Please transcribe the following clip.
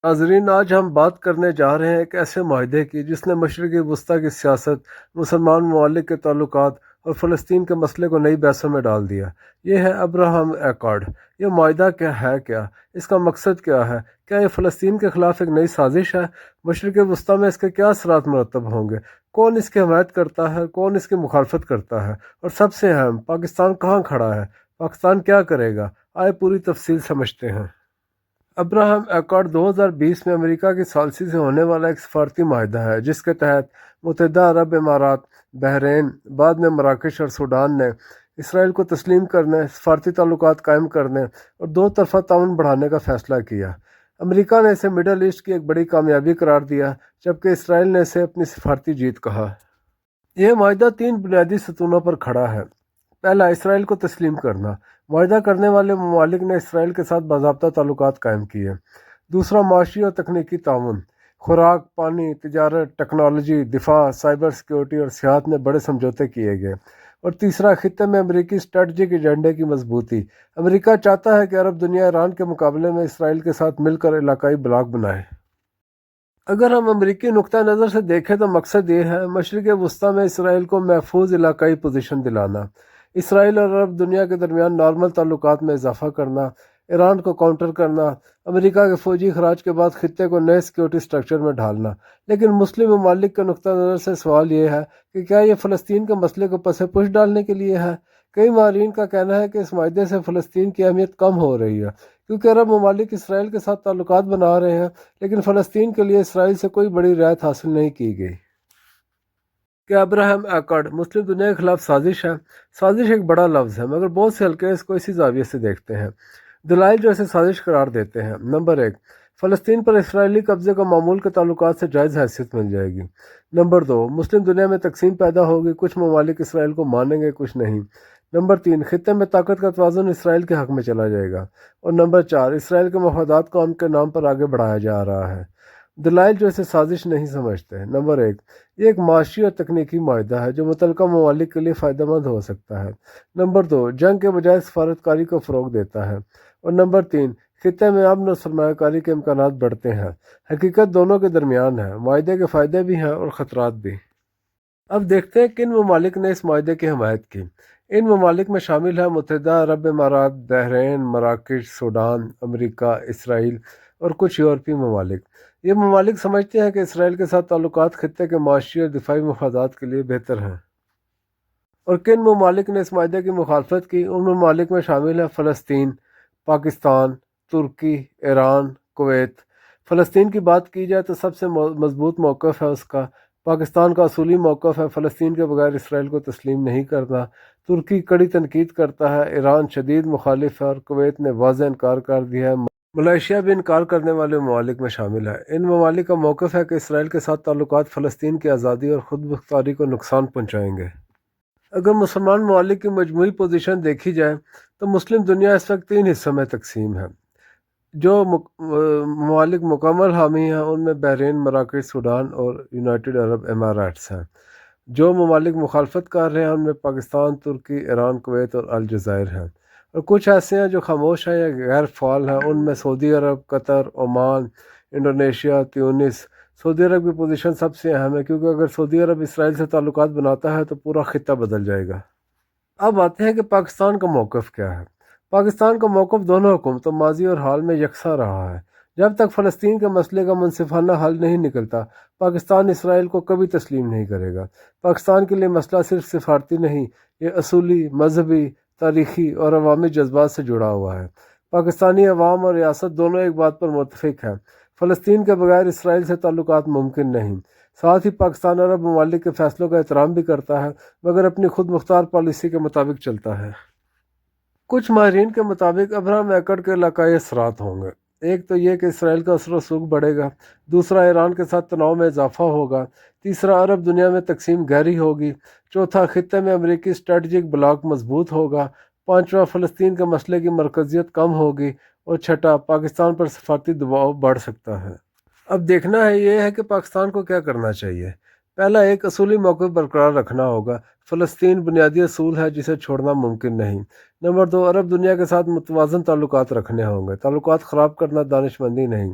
ناظرین، آج ہم بات کرنے جا رہے ہیں ایک ایسے معاہدے کی جس نے مشرقی وسطی کی سیاست، مسلمان ممالک کے تعلقات اور فلسطین کے مسئلے کو نئی بحثوں میں ڈال دیا۔ یہ ہے ابراہم ایکارڈ۔ یہ معاہدہ کیا؟ اس کا مقصد کیا ہے؟ کیا یہ فلسطین کے خلاف ایک نئی سازش ہے؟ مشرقی وسطی میں اس کے کیا اثرات مرتب ہوں گے؟ کون اس کی حمایت کرتا ہے، کون اس کی مخالفت کرتا ہے، اور سب سے اہم، پاکستان کہاں کھڑا ہے؟ پاکستان کیا کرے گا؟ آئے پوری تفصیل سمجھتے ہیں۔ ابراہم ایکارڈ 2020 میں امریکہ کی ثالثی سے ہونے والا ایک سفارتی معاہدہ ہے جس کے تحت متحدہ عرب امارات، بحرین، بعد میں مراکش اور سوڈان نے اسرائیل کو تسلیم کرنے، سفارتی تعلقات قائم کرنے اور دو طرفہ تعاون بڑھانے کا فیصلہ کیا۔ امریکہ نے اسے مڈل ایسٹ کی ایک بڑی کامیابی قرار دیا، جبکہ اسرائیل نے اسے اپنی سفارتی جیت کہا۔ یہ معاہدہ 3 بنیادی ستونوں پر کھڑا ہے۔ پہلا، اسرائیل کو تسلیم کرنا۔ معاہدہ کرنے والے ممالک نے اسرائیل کے ساتھ باضابطہ تعلقات قائم کیے۔ دوسرا، معاشی اور تکنیکی تعاون۔ خوراک، پانی، تجارت، ٹیکنالوجی، دفاع، سائبر سیکیورٹی اور سیاحت میں بڑے سمجھوتے کیے گئے۔ اور تیسرا، خطے میں امریکی اسٹریٹجک ایجنڈے کی مضبوطی۔ امریکہ چاہتا ہے کہ عرب دنیا ایران کے مقابلے میں اسرائیل کے ساتھ مل کر علاقائی بلاک بنائے۔ اگر ہم امریکی نقطہ نظر سے دیکھیں تو مقصد یہ ہے مشرق وسطی میں اسرائیل کو محفوظ علاقائی پوزیشن دلانا، اسرائیل اور عرب دنیا کے درمیان نارمل تعلقات میں اضافہ کرنا، ایران کو کاؤنٹر کرنا، امریکہ کے فوجی اخراج کے بعد خطے کو نئے سیکیورٹی سٹرکچر میں ڈھالنا۔ لیکن مسلم ممالک کے نقطہ نظر سے سوال یہ ہے کہ کیا یہ فلسطین کے مسئلے کو پس پش ڈالنے کے لیے ہے؟ کئی ماہرین کا کہنا ہے کہ اس معاہدے سے فلسطین کی اہمیت کم ہو رہی ہے، کیونکہ عرب ممالک اسرائیل کے ساتھ تعلقات بنا رہے ہیں، لیکن فلسطین کے لیے اسرائیل سے کوئی بڑی رعایت حاصل نہیں کی گئی۔ کیا ابراہم ایکارڈ مسلم دنیا کے خلاف سازش ہے؟ سازش ایک بڑا لفظ ہے، مگر بہت سے حلقے اس کو اسی زاویے سے دیکھتے ہیں۔ دلائل جو اسے سازش قرار دیتے ہیں: نمبر 1، فلسطین پر اسرائیلی قبضے کو معمول کے تعلقات سے جائز حیثیت مل جائے گی۔ نمبر 2، مسلم دنیا میں تقسیم پیدا ہوگی، کچھ ممالک اسرائیل کو مانیں گے، کچھ نہیں۔ نمبر 3، خطے میں طاقت کا توازن اسرائیل کے حق میں چلا جائے گا۔ اور نمبر 4، اسرائیل کے مفادات کو ان کے نام پر آگے بڑھایا جا رہا ہے۔ دلائل جو اسے سازش نہیں سمجھتے: نمبر 1، یہ ایک معاشی اور تکنیکی معاہدہ ہے جو متعلقہ ممالک کے لیے فائدہ مند ہو سکتا ہے۔ نمبر 2، جنگ کے بجائے سفارتکاری کو فروغ دیتا ہے۔ اور نمبر 3، خطے میں امن اور سرمایہ کاری کے امکانات بڑھتے ہیں۔ حقیقت دونوں کے درمیان ہے، معاہدے کے فائدے بھی ہیں اور خطرات بھی۔ اب دیکھتے ہیں کن ممالک نے اس معاہدے کی حمایت کی۔ ان ممالک میں شامل ہیں متحدہ عرب امارات، بحرین، مراکش، سوڈان، امریکہ، اسرائیل اور کچھ یورپی ممالک۔ یہ ممالک سمجھتے ہیں کہ اسرائیل کے ساتھ تعلقات خطے کے معاشی اور دفاعی مفادات کے لیے بہتر ہیں۔ اور کن ممالک نے اس معاہدے کی مخالفت کی؟ ان ممالک میں شامل ہیں فلسطین، پاکستان، ترکی، ایران، کویت۔ فلسطین کی بات کی جائے تو سب سے مضبوط موقف ہے اس کا۔ پاکستان کا اصولی موقف ہے فلسطین کے بغیر اسرائیل کو تسلیم نہیں کرنا۔ ترکی کڑی تنقید کرتا ہے، ایران شدید مخالف ہے اور کویت نے واضح انکار کر دیا ہے۔ ملائیشیا بھی انکار کرنے والے ممالک میں شامل ہے۔ ان ممالک کا موقف ہے کہ اسرائیل کے ساتھ تعلقات فلسطین کی آزادی اور خود مختاری کو نقصان پہنچائیں گے۔ اگر مسلمان ممالک کی مجموعی پوزیشن دیکھی جائے تو مسلم دنیا اس وقت 3 حصوں میں تقسیم ہے۔ جو ممالک مکمل حامی ہیں ان میں بحرین، مراکش، سوڈان اور یونائٹڈ عرب اماراتس ہیں۔ جو ممالک مخالفت کر رہے ہیں ان میں پاکستان، ترکی، ایران، کویت اور الجزائر ہیں۔ اور کچھ ایسے ہیں جو خاموش ہیں یا غیر فعال ہیں، ان میں سعودی عرب، قطر، عمان، انڈونیشیا، تیونس۔ سعودی عرب کی پوزیشن سب سے اہم ہے، کیونکہ اگر سعودی عرب اسرائیل سے تعلقات بناتا ہے تو پورا خطہ بدل جائے گا۔ اب آتے ہیں کہ پاکستان کا موقف کیا ہے۔ پاکستان کا موقف دونوں حکومتوں، ماضی اور حال میں یکساں رہا ہے۔ جب تک فلسطین کے مسئلے کا منصفانہ حل نہیں نکلتا، پاکستان اسرائیل کو کبھی تسلیم نہیں کرے گا۔ پاکستان کے لیے مسئلہ صرف سفارتی نہیں، یہ اصولی، مذہبی، تاریخی اور عوامی جذبات سے جڑا ہوا ہے۔ پاکستانی عوام اور ریاست دونوں ایک بات پر متفق ہیں: فلسطین کے بغیر اسرائیل سے تعلقات ممکن نہیں۔ ساتھ ہی پاکستان عرب ممالک کے فیصلوں کا احترام بھی کرتا ہے، مگر اپنی خود مختار پالیسی کے مطابق چلتا ہے۔ کچھ ماہرین کے مطابق ابراہم ایکارڈ کے علاقائی اثرات ہوں گے۔ ایک تو یہ کہ اسرائیل کا اثر و رسوخ بڑھے گا، دوسرا ایران کے ساتھ تناؤ میں اضافہ ہوگا، تیسرا عرب دنیا میں تقسیم گہری ہوگی، چوتھا خطے میں امریکی اسٹریٹجک بلاک مضبوط ہوگا، پانچواں فلسطین کے مسئلے کی مرکزیت کم ہوگی، اور چھٹا پاکستان پر سفارتی دباؤ بڑھ سکتا ہے۔ اب دیکھنا ہے یہ ہے کہ پاکستان کو کیا کرنا چاہیے۔ پہلا، ایک اصولی موقف برقرار رکھنا ہوگا۔ فلسطین بنیادی اصول ہے جسے چھوڑنا ممکن نہیں۔ نمبر 2، عرب دنیا کے ساتھ متوازن تعلقات رکھنے ہوں گے۔ تعلقات خراب کرنا دانش مندی نہیں۔